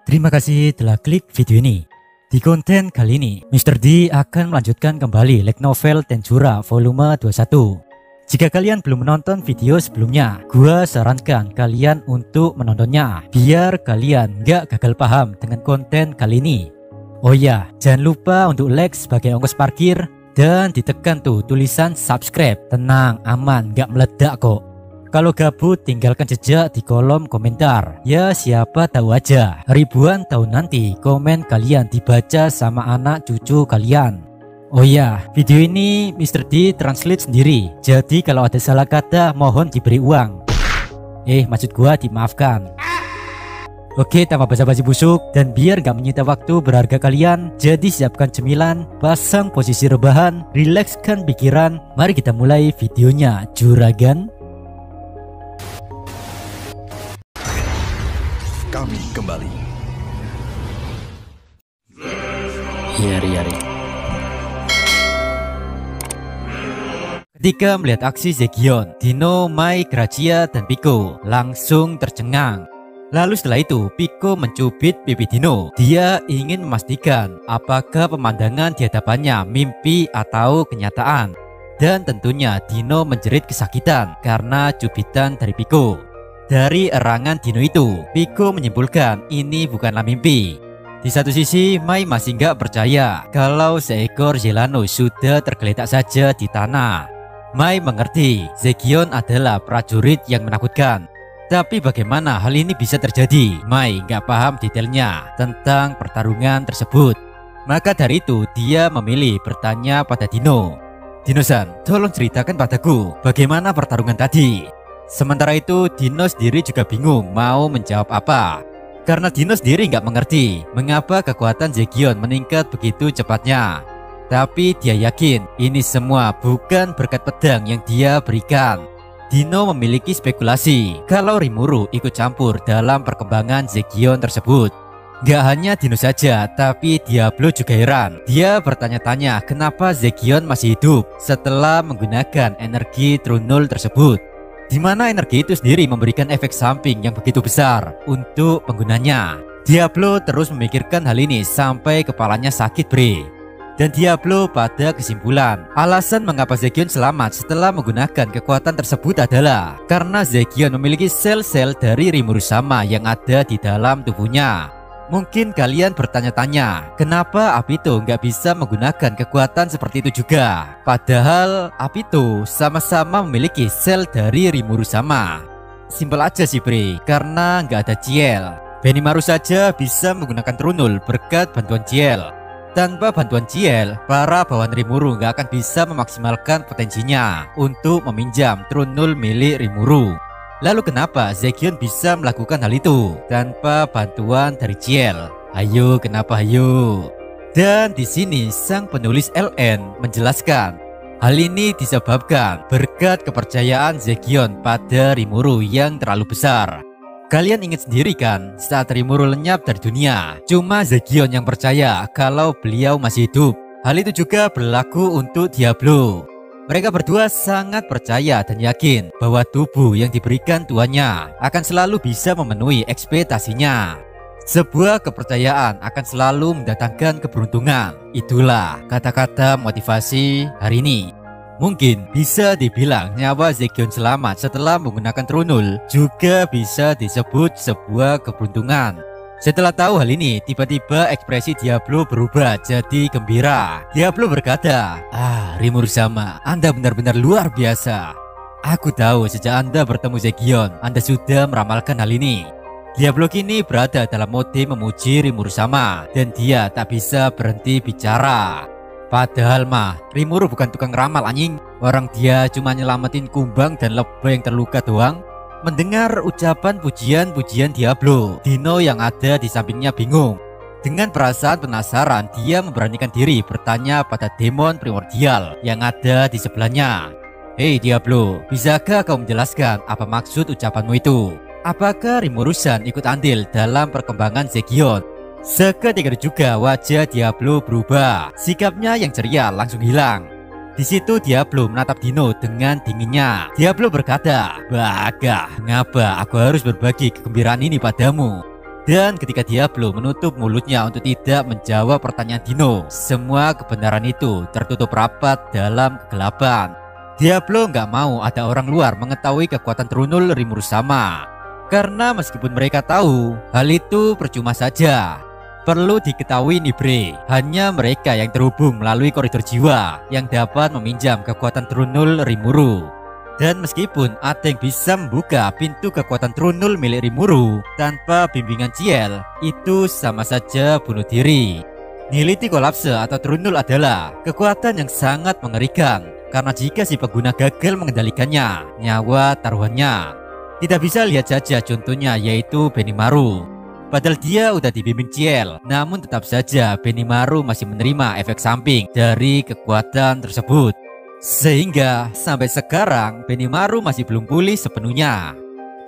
Terima kasih telah klik video ini. Di konten kali ini, Mr. D akan melanjutkan kembali light novel Tensura volume 21. Jika kalian belum menonton video sebelumnya, gua sarankan kalian untuk menontonnya biar kalian gak gagal paham dengan konten kali ini. Oh ya, jangan lupa untuk like sebagai ongkos parkir dan ditekan tuh tulisan subscribe. Tenang, aman, gak meledak kok. Kalau gabut tinggalkan jejak di kolom komentar. Ya siapa tahu aja ribuan tahun nanti komen kalian dibaca sama anak cucu kalian. Oh ya, video ini Mr. D translate sendiri. Jadi kalau ada salah kata mohon diberi uang. Maksud gua dimaafkan. Oke, tanpa basa-basi busuk dan biar gak menyita waktu berharga kalian, jadi siapkan cemilan, pasang posisi rebahan, rilekskan pikiran. Mari kita mulai videonya, juragan. Kami kembali. Yari. Ketika melihat aksi Zegion, Dino, Mai, Grazia, dan Pico langsung tercengang. Lalu setelah itu, Pico mencubit pipi Dino. Dia ingin memastikan apakah pemandangan di hadapannya mimpi atau kenyataan. Dan tentunya Dino menjerit kesakitan karena cubitan dari Pico. Dari erangan Dino itu, Pico menyimpulkan ini bukanlah mimpi. Di satu sisi, Mai masih nggak percaya kalau seekor Zelano sudah tergeletak saja di tanah. Mai mengerti Zegion adalah prajurit yang menakutkan. Tapi bagaimana hal ini bisa terjadi? Mai nggak paham detailnya tentang pertarungan tersebut. Maka dari itu, dia memilih bertanya pada Dino. Dino-san, tolong ceritakan padaku bagaimana pertarungan tadi. Sementara itu, Dino sendiri juga bingung mau menjawab apa. Karena Dino sendiri nggak mengerti mengapa kekuatan Zegion meningkat begitu cepatnya. Tapi dia yakin ini semua bukan berkat pedang yang dia berikan. Dino memiliki spekulasi kalau Rimuru ikut campur dalam perkembangan Zegion tersebut. Gak hanya Dino saja, tapi Diablo juga heran. Dia bertanya-tanya kenapa Zegion masih hidup setelah menggunakan energi Trunul tersebut. Di mana energi itu sendiri memberikan efek samping yang begitu besar untuk penggunanya. Diablo terus memikirkan hal ini sampai kepalanya sakit bre. Dan Diablo pada kesimpulan alasan mengapa Zegion selamat setelah menggunakan kekuatan tersebut adalah karena Zegion memiliki sel-sel dari Rimuru Sama yang ada di dalam tubuhnya. Mungkin kalian bertanya-tanya kenapa Apito nggak bisa menggunakan kekuatan seperti itu juga. Padahal Apito sama-sama memiliki sel dari Rimuru Sama. Simpel aja sih bre, karena nggak ada Ciel. Benimaru saja bisa menggunakan Trunul berkat bantuan Ciel. Tanpa bantuan Ciel, para bawahan Rimuru nggak akan bisa memaksimalkan potensinya untuk meminjam Trunul milik Rimuru. Lalu kenapa Zegion bisa melakukan hal itu tanpa bantuan dari Ciel? Ayo, kenapa ayo? Dan di sini sang penulis LN menjelaskan hal ini disebabkan berkat kepercayaan Zegion pada Rimuru yang terlalu besar. Kalian ingat sendiri kan saat Rimuru lenyap dari dunia, cuma Zegion yang percaya kalau beliau masih hidup. Hal itu juga berlaku untuk Diablo. Mereka berdua sangat percaya dan yakin bahwa tubuh yang diberikan tuannya akan selalu bisa memenuhi ekspektasinya. Sebuah kepercayaan akan selalu mendatangkan keberuntungan. Itulah kata-kata motivasi hari ini. Mungkin bisa dibilang nyawa Zegion selamat setelah menggunakan Trunul juga bisa disebut sebuah keberuntungan. Setelah tahu hal ini, tiba-tiba ekspresi Diablo berubah jadi gembira. Diablo berkata, Rimuru Sama, Anda benar-benar luar biasa. Aku tahu sejak Anda bertemu Zegion, Anda sudah meramalkan hal ini. Diablo kini berada dalam mode memuji Rimuru Sama dan dia tak bisa berhenti bicara. Padahal mah, Rimuru bukan tukang ramal anjing. Orang dia cuma nyelamatin kumbang dan lebah yang terluka doang. Mendengar ucapan pujian-pujian Diablo, Dino yang ada di sampingnya bingung. Dengan perasaan penasaran, dia memberanikan diri bertanya pada demon primordial yang ada di sebelahnya. Hei Diablo, bisakah kau menjelaskan apa maksud ucapanmu itu? Apakah Rimuru-san ikut andil dalam perkembangan Zegion? Seketika juga wajah Diablo berubah. Sikapnya yang ceria langsung hilang. Di situ Diablo menatap Dino dengan dinginnya. Diablo berkata, "Baga, mengapa aku harus berbagi kegembiraan ini padamu?" Dan ketika Diablo menutup mulutnya untuk tidak menjawab pertanyaan Dino, semua kebenaran itu tertutup rapat dalam kegelapan. Diablo nggak mau ada orang luar mengetahui kekuatan Trunul Rimuru sama. Karena meskipun mereka tahu, hal itu percuma saja. Perlu diketahui nih bre, hanya mereka yang terhubung melalui koridor jiwa yang dapat meminjam kekuatan Trunul Rimuru. Dan meskipun ada yang bisa membuka pintu kekuatan Trunul milik Rimuru tanpa bimbingan Ciel, itu sama saja bunuh diri. Nihility Collapse atau Trunul adalah kekuatan yang sangat mengerikan, karena jika si pengguna gagal mengendalikannya, nyawa taruhannya. Kita bisa lihat saja contohnya, yaitu Benimaru. Padahal dia udah dibimbing Ciel, namun tetap saja Benimaru masih menerima efek samping dari kekuatan tersebut. Sehingga sampai sekarang Benimaru masih belum pulih sepenuhnya.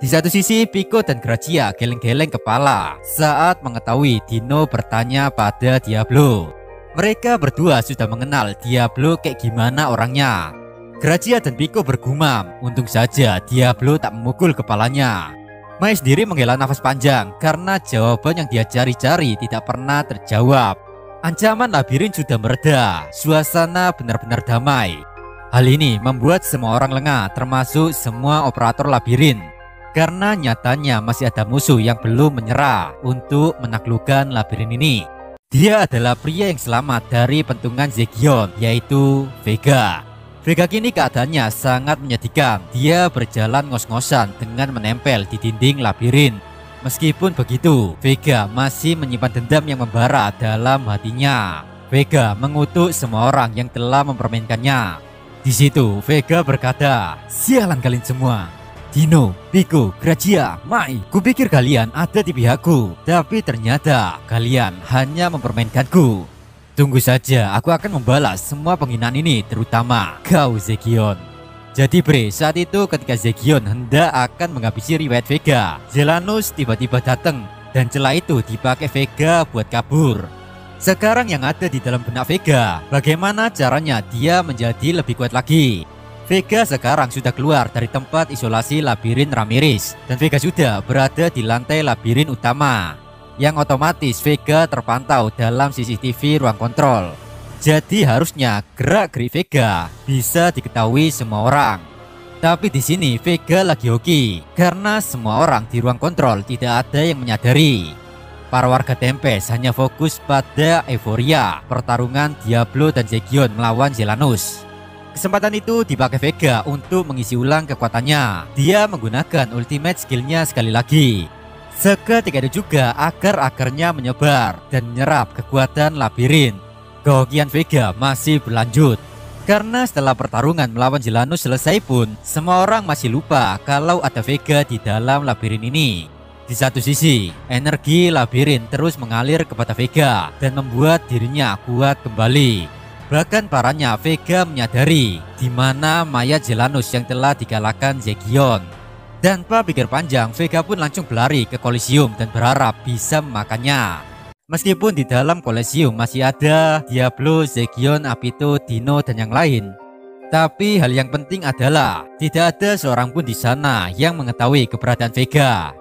Di satu sisi Pico dan Grazia geleng-geleng kepala saat mengetahui Dino bertanya pada Diablo. Mereka berdua sudah mengenal Diablo kayak gimana orangnya. Grazia dan Pico bergumam, untung saja Diablo tak memukul kepalanya. Mai sendiri menghela nafas panjang karena jawaban yang dia cari-cari tidak pernah terjawab. Ancaman labirin sudah mereda, suasana benar-benar damai. Hal ini membuat semua orang lengah, termasuk semua operator labirin. Karena nyatanya masih ada musuh yang belum menyerah untuk menaklukkan labirin ini. Dia adalah pria yang selamat dari pentungan Zegion, yaitu Vega. Vega kini keadaannya sangat menyedihkan. Dia berjalan ngos-ngosan dengan menempel di dinding labirin. Meskipun begitu, Vega masih menyimpan dendam yang membara dalam hatinya. Vega mengutuk semua orang yang telah mempermainkannya. Di situ Vega berkata, "Sialan kalian semua. Dino, Pico, Grazia, Mai, kupikir kalian ada di pihakku, tapi ternyata kalian hanya mempermainkanku. Tunggu saja, aku akan membalas semua penghinaan ini, terutama kau Zegion." Jadi bre, saat itu ketika Zegion hendak akan menghabisi riwayat Vega, Zelanus tiba-tiba datang dan celah itu dipakai Vega buat kabur. Sekarang yang ada di dalam benak Vega, bagaimana caranya dia menjadi lebih kuat lagi. Vega sekarang sudah keluar dari tempat isolasi labirin Ramirez, dan Vega sudah berada di lantai labirin utama, yang otomatis Vega terpantau dalam CCTV ruang kontrol. Jadi harusnya gerak-gerik Vega bisa diketahui semua orang. Tapi di sini Vega lagi hoki karena semua orang di ruang kontrol tidak ada yang menyadari. Para warga Tempest hanya fokus pada euforia pertarungan Diablo dan Zegion melawan Zelanus. Kesempatan itu dipakai Vega untuk mengisi ulang kekuatannya. Dia menggunakan ultimate skillnya sekali lagi. Seketika itu juga akar-akarnya menyebar dan menyerap kekuatan labirin. Kehokian Vega masih berlanjut. Karena setelah pertarungan melawan Zelanus selesai pun, semua orang masih lupa kalau ada Vega di dalam labirin ini. Di satu sisi, energi labirin terus mengalir kepada Vega dan membuat dirinya kuat kembali. Bahkan parahnya Vega menyadari di mana mayat Zelanus yang telah dikalahkan Zegion. Tanpa pikir panjang, Vega pun langsung berlari ke Kolosium dan berharap bisa memakannya. Meskipun di dalam Kolosium masih ada Diablo, Zegion, Apito, Dino, dan yang lain. Tapi hal yang penting adalah tidak ada seorang pun di sana yang mengetahui keberadaan Vega.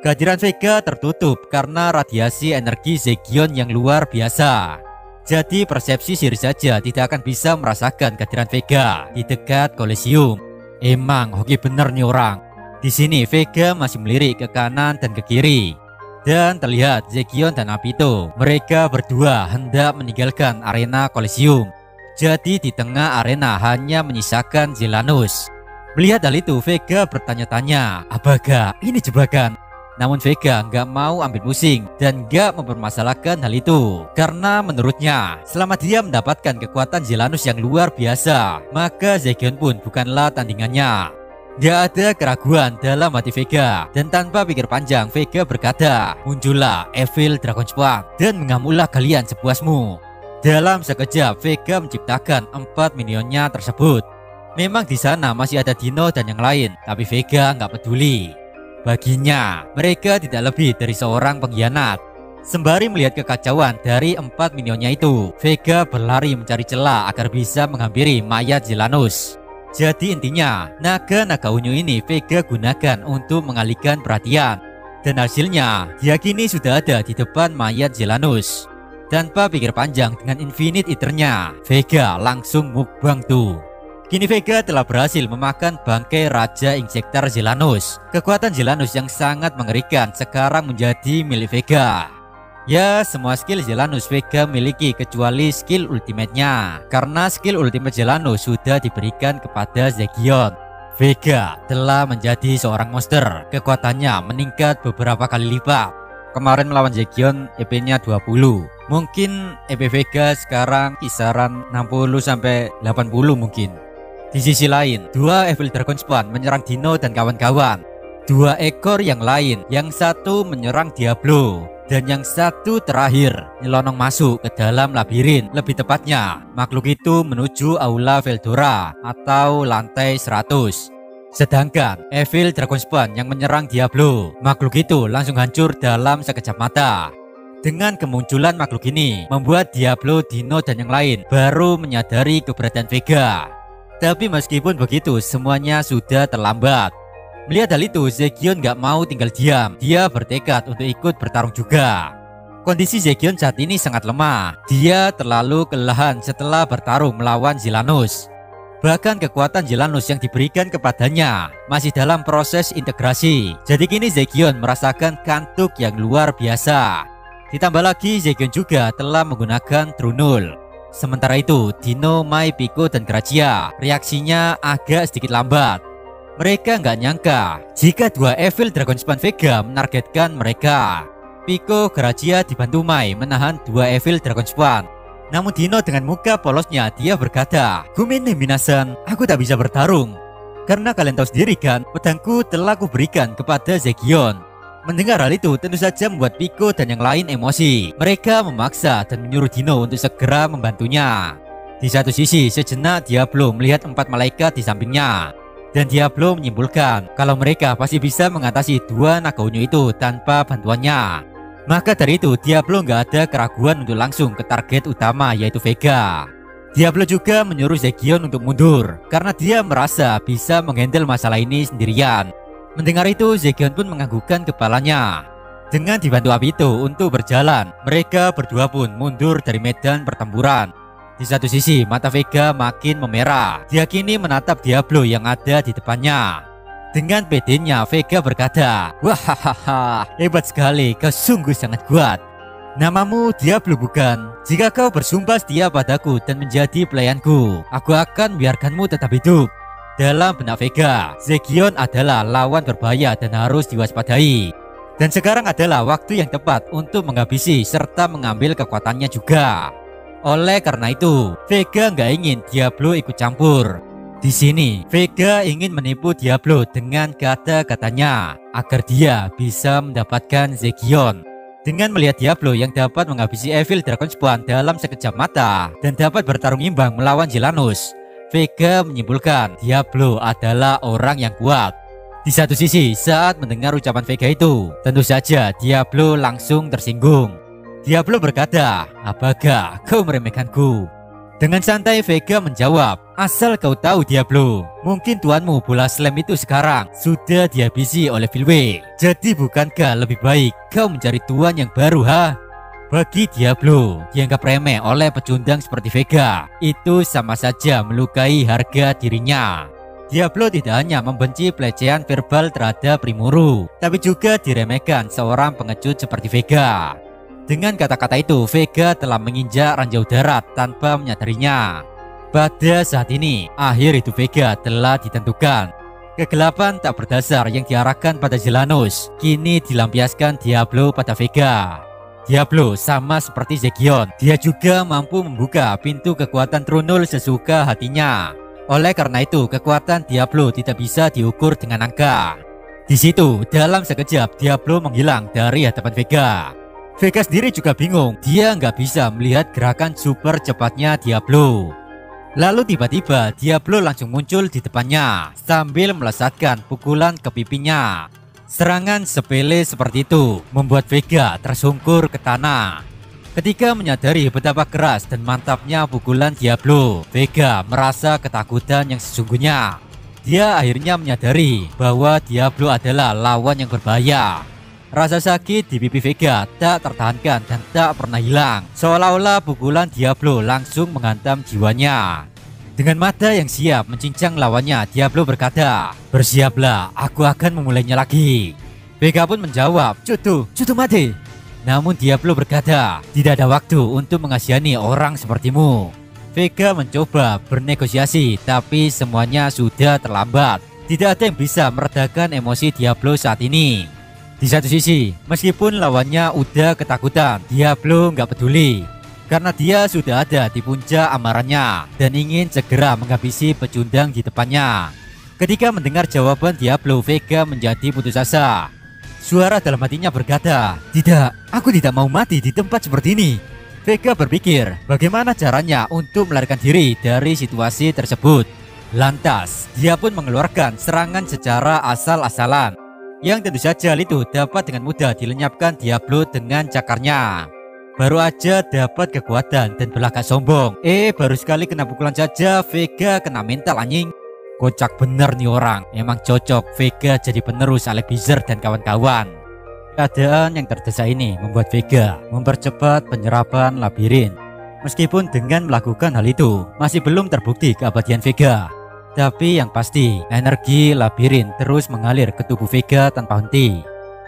Kehadiran Vega tertutup karena radiasi energi Zegion yang luar biasa. Jadi persepsi Siri saja tidak akan bisa merasakan kehadiran Vega di dekat Kolosium. Emang hoki bener nih orang. Di sini Vega masih melirik ke kanan dan ke kiri. Dan terlihat Zegion dan Apito, mereka berdua hendak meninggalkan arena Kolosium. Jadi di tengah arena hanya menyisakan Zelanus. Melihat hal itu Vega bertanya-tanya, apakah ini jebakan? Namun Vega nggak mau ambil pusing dan nggak mempermasalahkan hal itu. Karena menurutnya selama dia mendapatkan kekuatan Zelanus yang luar biasa, maka Zegion pun bukanlah tandingannya. Gak ada keraguan dalam hati Vega. Dan tanpa pikir panjang Vega berkata, muncullah Evil Dragon Spark dan mengamulah kalian sepuasmu. Dalam sekejap Vega menciptakan 4 minionnya tersebut. Memang di sana masih ada Dino dan yang lain, tapi Vega nggak peduli. Baginya, mereka tidak lebih dari seorang pengkhianat. Sembari melihat kekacauan dari 4 minionnya itu, Vega berlari mencari celah agar bisa menghampiri mayat Zelanus. Jadi intinya, naga-naga unyu ini Vega gunakan untuk mengalihkan perhatian. Dan hasilnya, dia kini sudah ada di depan mayat Zelanus. Tanpa pikir panjang dengan Infinite Eater-nya, Vega langsung mukbang tuh. Kini Vega telah berhasil memakan bangkai Raja Injektor Zelanus. Kekuatan Zelanus yang sangat mengerikan sekarang menjadi milik Vega. Ya, semua skill Zelanus Vega miliki kecuali skill ultimate-nya. Karena skill ultimate Zelanus sudah diberikan kepada Zegion. Vega telah menjadi seorang monster. Kekuatannya meningkat beberapa kali lipat. Kemarin melawan Zegion EP-nya 20. Mungkin EP Vega sekarang kisaran 60-80 mungkin. Di sisi lain, dua Evil Dragon Spawn menyerang Dino dan kawan-kawan. Dua ekor yang lain, yang satu menyerang Diablo, dan yang satu terakhir nyelonong masuk ke dalam labirin. Lebih tepatnya, makhluk itu menuju Aula Veldora atau lantai 100. Sedangkan Evil Dragon Spawn yang menyerang Diablo, makhluk itu langsung hancur dalam sekejap mata. Dengan kemunculan makhluk ini, membuat Diablo, Dino, dan yang lain baru menyadari keberadaan Vega. Tapi meskipun begitu, semuanya sudah terlambat. Melihat hal itu, Zegion gak mau tinggal diam. Dia bertekad untuk ikut bertarung juga. Kondisi Zegion saat ini sangat lemah. Dia terlalu kelelahan setelah bertarung melawan Zelanus. Bahkan kekuatan Zelanus yang diberikan kepadanya masih dalam proses integrasi. Jadi kini Zegion merasakan kantuk yang luar biasa. Ditambah lagi Zegion juga telah menggunakan Trunul. Sementara itu Dino, Mai, Pico, dan Grazia reaksinya agak sedikit lambat. Mereka nggak nyangka jika dua Evil Dragon Spawn Vega menargetkan mereka. Pico, Grazia dibantu Mai menahan dua Evil Dragon Spawn. Namun Dino dengan muka polosnya dia berkata, "Gumine minasan, aku tak bisa bertarung. Karena kalian tahu sendiri kan, pedangku telah kuberikan kepada Zegion." Mendengar hal itu tentu saja membuat Pico dan yang lain emosi. Mereka memaksa dan menyuruh Dino untuk segera membantunya. Di satu sisi sejenak Diablo melihat 4 malaikat di sampingnya. Dan Diablo menyimpulkan kalau mereka pasti bisa mengatasi dua naga unyu itu tanpa bantuannya. Maka dari itu Diablo nggak ada keraguan untuk langsung ke target utama, yaitu Vega. Diablo juga menyuruh Zegion untuk mundur karena dia merasa bisa menghandle masalah ini sendirian. Mendengar itu Zegion pun menganggukkan kepalanya. Dengan dibantu Abito untuk berjalan, mereka berdua pun mundur dari medan pertempuran. Di satu sisi mata Vega makin memerah. Dia kini menatap Diablo yang ada di depannya. Dengan pedenya Vega berkata, "Wahahaha, hebat sekali, kau sungguh sangat kuat. Namamu Diablo bukan? Jika kau bersumpah setia padaku dan menjadi pelayanku, aku akan membiarkanmu tetap hidup." Dalam benak Vega, Zegion adalah lawan berbahaya dan harus diwaspadai. Dan sekarang adalah waktu yang tepat untuk menghabisi serta mengambil kekuatannya juga. Oleh karena itu, Vega nggak ingin Diablo ikut campur. Di sini, Vega ingin menipu Diablo dengan kata-katanya agar dia bisa mendapatkan Zegion. Dengan melihat Diablo yang dapat menghabisi Evil Dragon Spawn dalam sekejap mata dan dapat bertarung imbang melawan Zelanus, Vega menyimpulkan Diablo adalah orang yang kuat. Di satu sisi, saat mendengar ucapan Vega itu, tentu saja Diablo langsung tersinggung. Diablo berkata, "Apakah kau meremehkanku?" Dengan santai Vega menjawab, "Asal kau tahu Diablo, mungkin tuanmu bola slam itu sekarang sudah dihabisi oleh Filwe. Jadi bukankah lebih baik kau mencari tuan yang baru, ha?" Bagi Diablo, dianggap remeh oleh pecundang seperti Vega itu sama saja melukai harga dirinya. Diablo tidak hanya membenci pelecehan verbal terhadap Rimuru, tapi juga diremehkan seorang pengecut seperti Vega. Dengan kata-kata itu, Vega telah menginjak ranjau darat tanpa menyadarinya. Pada saat ini, akhir hidup Vega telah ditentukan. Kegelapan tak berdasar yang diarahkan pada Zelanus kini dilampiaskan Diablo pada Vega. Diablo sama seperti Zegion, dia juga mampu membuka pintu kekuatan Trunul sesuka hatinya. Oleh karena itu, kekuatan Diablo tidak bisa diukur dengan angka. Di situ, dalam sekejap Diablo menghilang dari hadapan Vega. Vega sendiri juga bingung, dia nggak bisa melihat gerakan super cepatnya Diablo. Lalu tiba-tiba Diablo langsung muncul di depannya sambil melesatkan pukulan ke pipinya. Serangan sepele seperti itu membuat Vega tersungkur ke tanah. Ketika menyadari betapa keras dan mantapnya pukulan Diablo, Vega merasa ketakutan yang sesungguhnya. Dia akhirnya menyadari bahwa Diablo adalah lawan yang berbahaya. Rasa sakit di pipi Vega tak tertahankan dan tak pernah hilang. Seolah-olah pukulan Diablo langsung menghantam jiwanya. Dengan mata yang siap mencincang lawannya, Diablo berkata, "Bersiaplah, aku akan memulainya lagi." Vega pun menjawab, Cutu mati." Namun Diablo berkata, "Tidak ada waktu untuk mengasihani orang sepertimu." Vega mencoba bernegosiasi, tapi semuanya sudah terlambat. Tidak ada yang bisa meredakan emosi Diablo saat ini. Di satu sisi, meskipun lawannya udah ketakutan, Diablo nggak peduli. Karena dia sudah ada di puncak amarahnya dan ingin segera menghabisi pecundang di depannya. Ketika mendengar jawaban Diablo, Vega menjadi putus asa. Suara dalam hatinya berkata, "Tidak, aku tidak mau mati di tempat seperti ini." Vega berpikir bagaimana caranya untuk melarikan diri dari situasi tersebut. Lantas, dia pun mengeluarkan serangan secara asal-asalan, yang tentu saja itu dapat dengan mudah dilenyapkan Diablo dengan cakarnya. Baru aja dapat kekuatan dan belagak sombong. Baru sekali kena pukulan saja Vega kena mental anjing. Kocak bener nih orang. Emang cocok Vega jadi penerus Alex Bizer dan kawan-kawan. Keadaan yang terdesak ini membuat Vega mempercepat penyerapan labirin. Meskipun dengan melakukan hal itu masih belum terbukti keabadian Vega. Tapi yang pasti, energi labirin terus mengalir ke tubuh Vega tanpa henti.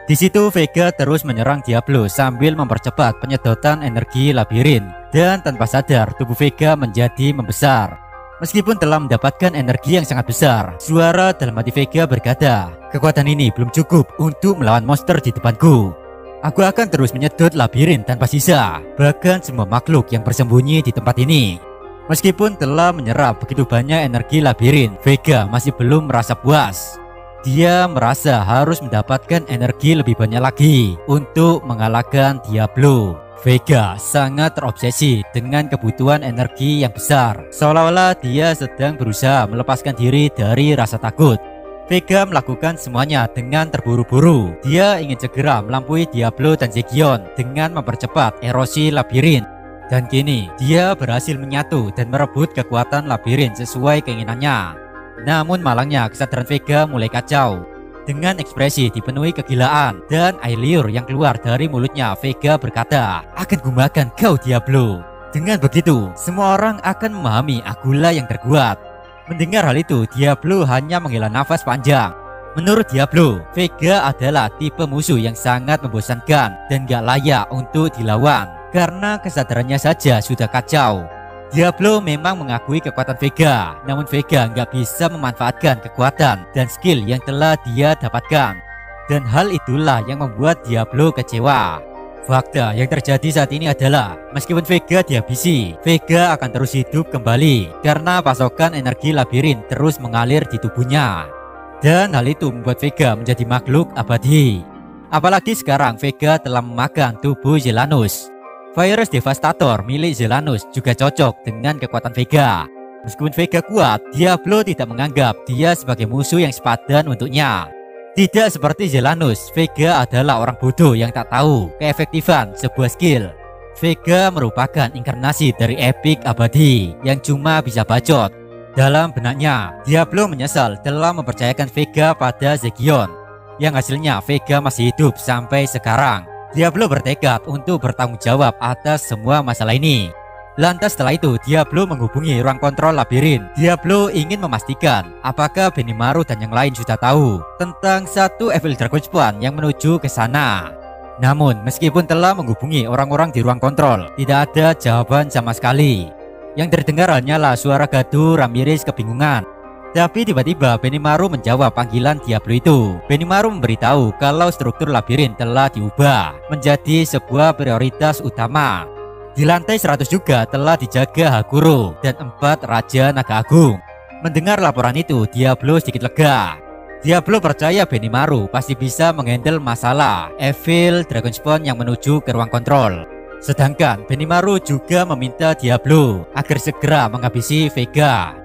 Di situ Vega terus menyerang Diablo sambil mempercepat penyedotan energi labirin, dan tanpa sadar tubuh Vega menjadi membesar. Meskipun telah mendapatkan energi yang sangat besar, suara dalam hati Vega berkata, "Kekuatan ini belum cukup untuk melawan monster di depanku. Aku akan terus menyedot labirin tanpa sisa, bahkan semua makhluk yang bersembunyi di tempat ini." Meskipun telah menyerap begitu banyak energi labirin, Vega masih belum merasa puas. Dia merasa harus mendapatkan energi lebih banyak lagi untuk mengalahkan Diablo. Vega sangat terobsesi dengan kebutuhan energi yang besar, seolah-olah dia sedang berusaha melepaskan diri dari rasa takut. Vega melakukan semuanya dengan terburu-buru. Dia ingin segera melampaui Diablo dan Zegion dengan mempercepat erosi labirin. Dan kini dia berhasil menyatu dan merebut kekuatan labirin sesuai keinginannya. Namun malangnya kesadaran Vega mulai kacau. Dengan ekspresi dipenuhi kegilaan dan air liur yang keluar dari mulutnya, Vega berkata, "Akan kumakan kau Diablo." Dengan begitu, semua orang akan memahami akulah yang terkuat. Mendengar hal itu, Diablo hanya menghela nafas panjang. Menurut Diablo, Vega adalah tipe musuh yang sangat membosankan dan gak layak untuk dilawan. Karena kesadarannya saja sudah kacau. Diablo memang mengakui kekuatan Vega, namun Vega nggak bisa memanfaatkan kekuatan dan skill yang telah dia dapatkan. Dan hal itulah yang membuat Diablo kecewa. Fakta yang terjadi saat ini adalah, meskipun Vega dihabisi, Vega akan terus hidup kembali karena pasokan energi labirin terus mengalir di tubuhnya. Dan hal itu membuat Vega menjadi makhluk abadi. Apalagi sekarang Vega telah memakan tubuh Zelanus. Virus Devastator milik Zelanus juga cocok dengan kekuatan Vega. Meskipun Vega kuat, Diablo tidak menganggap dia sebagai musuh yang sepadan untuknya. Tidak seperti Zelanus, Vega adalah orang bodoh yang tak tahu keefektifan sebuah skill. Vega merupakan inkarnasi dari epic abadi yang cuma bisa bacot. Dalam benaknya, Diablo menyesal telah mempercayakan Vega pada Zegion, yang hasilnya Vega masih hidup sampai sekarang. Diablo bertekad untuk bertanggung jawab atas semua masalah ini. Lantas setelah itu, Diablo menghubungi ruang kontrol labirin. Diablo ingin memastikan apakah Benimaru dan yang lain sudah tahu tentang satu Evil Dragon Spawn yang menuju ke sana. Namun, meskipun telah menghubungi orang-orang di ruang kontrol, tidak ada jawaban sama sekali. Yang terdengar hanyalah suara gaduh Ramirez kebingungan. Tapi tiba-tiba Benimaru menjawab panggilan Diablo itu. Benimaru memberitahu kalau struktur labirin telah diubah menjadi sebuah prioritas utama. Di lantai 100 juga telah dijaga Hakuro dan 4 Raja Naga Agung. Mendengar laporan itu, Diablo sedikit lega. Diablo percaya Benimaru pasti bisa menghandle masalah Evil Dragon Spawn yang menuju ke ruang kontrol. Sedangkan Benimaru juga meminta Diablo agar segera menghabisi Vega.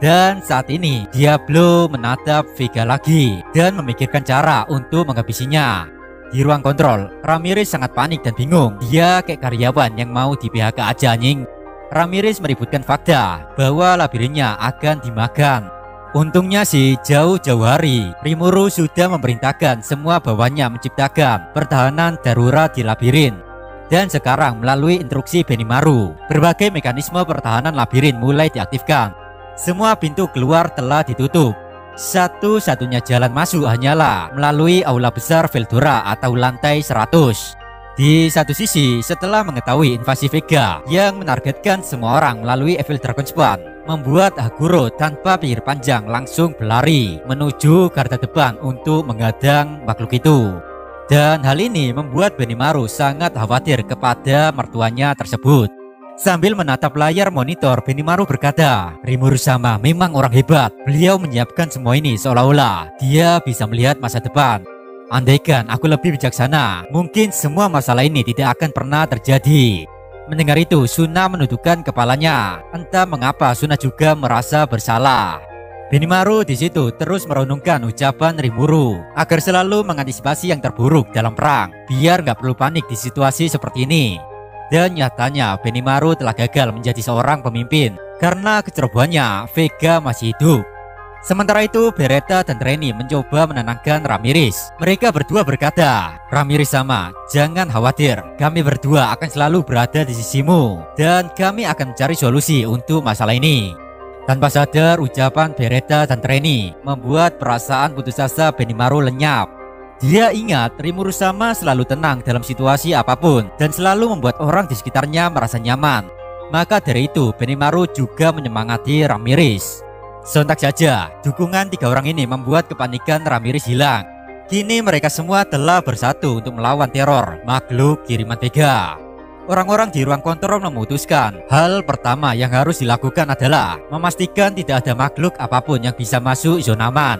Dan saat ini Diablo menatap Vega lagi dan memikirkan cara untuk menghabisinya. Di ruang kontrol, Ramirez sangat panik dan bingung. Dia kayak karyawan yang mau di PHK aja anjing. Ramirez meributkan fakta bahwa labirinnya akan dimakan. Untungnya sih jauh-jauh hari Rimuru sudah memerintahkan semua bawahannya menciptakan pertahanan darurat di labirin. Dan sekarang melalui instruksi Benimaru, berbagai mekanisme pertahanan labirin mulai diaktifkan. Semua pintu keluar telah ditutup. Satu-satunya jalan masuk hanyalah melalui aula besar Veldora atau lantai 100. Di satu sisi, setelah mengetahui invasi Vega yang menargetkan semua orang melalui Evil Dragonspawn, membuat Haguro tanpa pikir panjang langsung berlari menuju garda depan untuk menghadang makhluk itu. Dan hal ini membuat Benimaru sangat khawatir kepada mertuanya tersebut. Sambil menatap layar monitor, Benimaru berkata, Rimuru-sama memang orang hebat. Beliau menyiapkan semua ini seolah-olah dia bisa melihat masa depan. Andaikan aku lebih bijaksana, mungkin semua masalah ini tidak akan pernah terjadi. Mendengar itu, Suna menundukkan kepalanya. Entah mengapa Suna juga merasa bersalah. Benimaru di situ terus merenungkan ucapan Rimuru agar selalu mengantisipasi yang terburuk dalam perang, biar nggak perlu panik di situasi seperti ini. Dan nyatanya Benimaru telah gagal menjadi seorang pemimpin karena kecerobohannya Vega masih hidup. Sementara itu, Beretta dan Reni mencoba menenangkan Ramirez. Mereka berdua berkata, Ramirez-sama, jangan khawatir. Kami berdua akan selalu berada di sisimu. Dan kami akan mencari solusi untuk masalah ini. Tanpa sadar, ucapan Beretta dan Reni membuat perasaan putus asa Benimaru lenyap. Dia ingat Rimuru-sama selalu tenang dalam situasi apapun dan selalu membuat orang di sekitarnya merasa nyaman. Maka dari itu, Benimaru juga menyemangati Ramirez. Sontak saja, dukungan tiga orang ini membuat kepanikan Ramirez hilang. Kini mereka semua telah bersatu untuk melawan teror makhluk kiriman Vega. Orang-orang di ruang kontrol memutuskan hal pertama yang harus dilakukan adalah memastikan tidak ada makhluk apapun yang bisa masuk zona aman.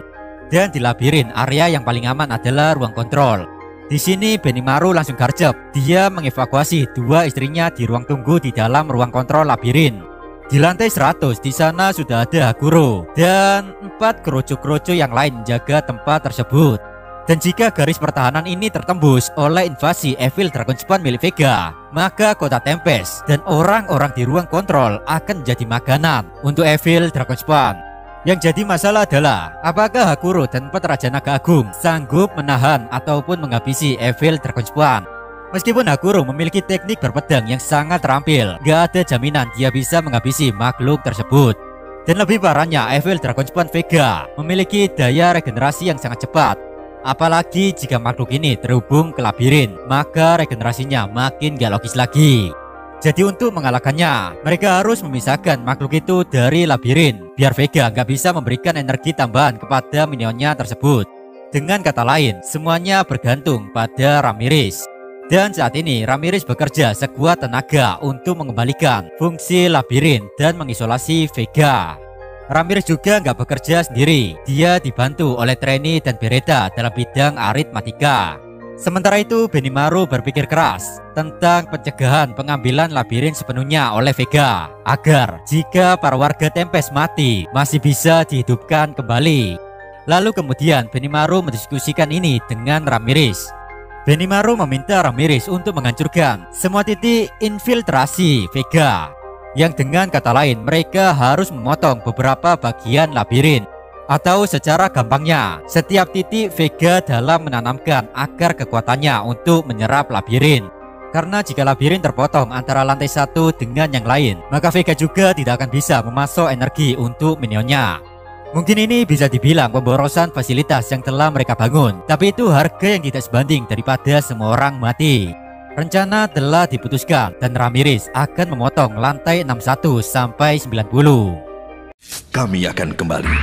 Dan di labirin, area yang paling aman adalah ruang kontrol. Di sini Benimaru langsung garcep. Dia mengevakuasi dua istrinya di ruang tunggu di dalam ruang kontrol labirin. Di lantai 100 di sana sudah ada Haguro dan 4 kerucu-kerucu yang lain menjaga tempat tersebut. Dan jika garis pertahanan ini tertembus oleh invasi Evil Dragonspawn milik Vega, maka kota Tempest dan orang-orang di ruang kontrol akan menjadi makanan untuk Evil Dragonspawn. Yang jadi masalah adalah apakah Haguro dan 4 Raja Naga Agung sanggup menahan ataupun menghabisi Evil Dragonspawn. Meskipun Haguro memiliki teknik berpedang yang sangat terampil, gak ada jaminan dia bisa menghabisi makhluk tersebut. Dan lebih parahnya, Evil Dragonspawn Vega memiliki daya regenerasi yang sangat cepat. Apalagi jika makhluk ini terhubung ke labirin, maka regenerasinya makin gak logis lagi. Jadi untuk mengalahkannya, mereka harus memisahkan makhluk itu dari labirin, biar Vega gak bisa memberikan energi tambahan kepada minionnya tersebut. Dengan kata lain, semuanya bergantung pada Ramirez. Dan saat ini Ramirez bekerja sekuat tenaga untuk mengembalikan fungsi labirin dan mengisolasi Vega. Ramirez juga nggak bekerja sendiri. Dia dibantu oleh Reni dan Beretta dalam bidang aritmatika. Sementara itu Benimaru berpikir keras tentang pencegahan pengambilan labirin sepenuhnya oleh Vega, agar jika para warga Tempest mati masih bisa dihidupkan kembali. Lalu kemudian Benimaru mendiskusikan ini dengan Ramirez. Benimaru meminta Ramirez untuk menghancurkan semua titik infiltrasi Vega, yang dengan kata lain mereka harus memotong beberapa bagian labirin. Atau secara gampangnya, setiap titik Vega dalam menanamkan akar kekuatannya untuk menyerap labirin. Karena jika labirin terpotong antara lantai satu dengan yang lain, maka Vega juga tidak akan bisa memasok energi untuk minionnya. Mungkin ini bisa dibilang pemborosan fasilitas yang telah mereka bangun, tapi itu harga yang tidak sebanding daripada semua orang mati. Rencana telah diputuskan dan Ramirez akan memotong lantai 61 sampai 90. Kami akan kembali.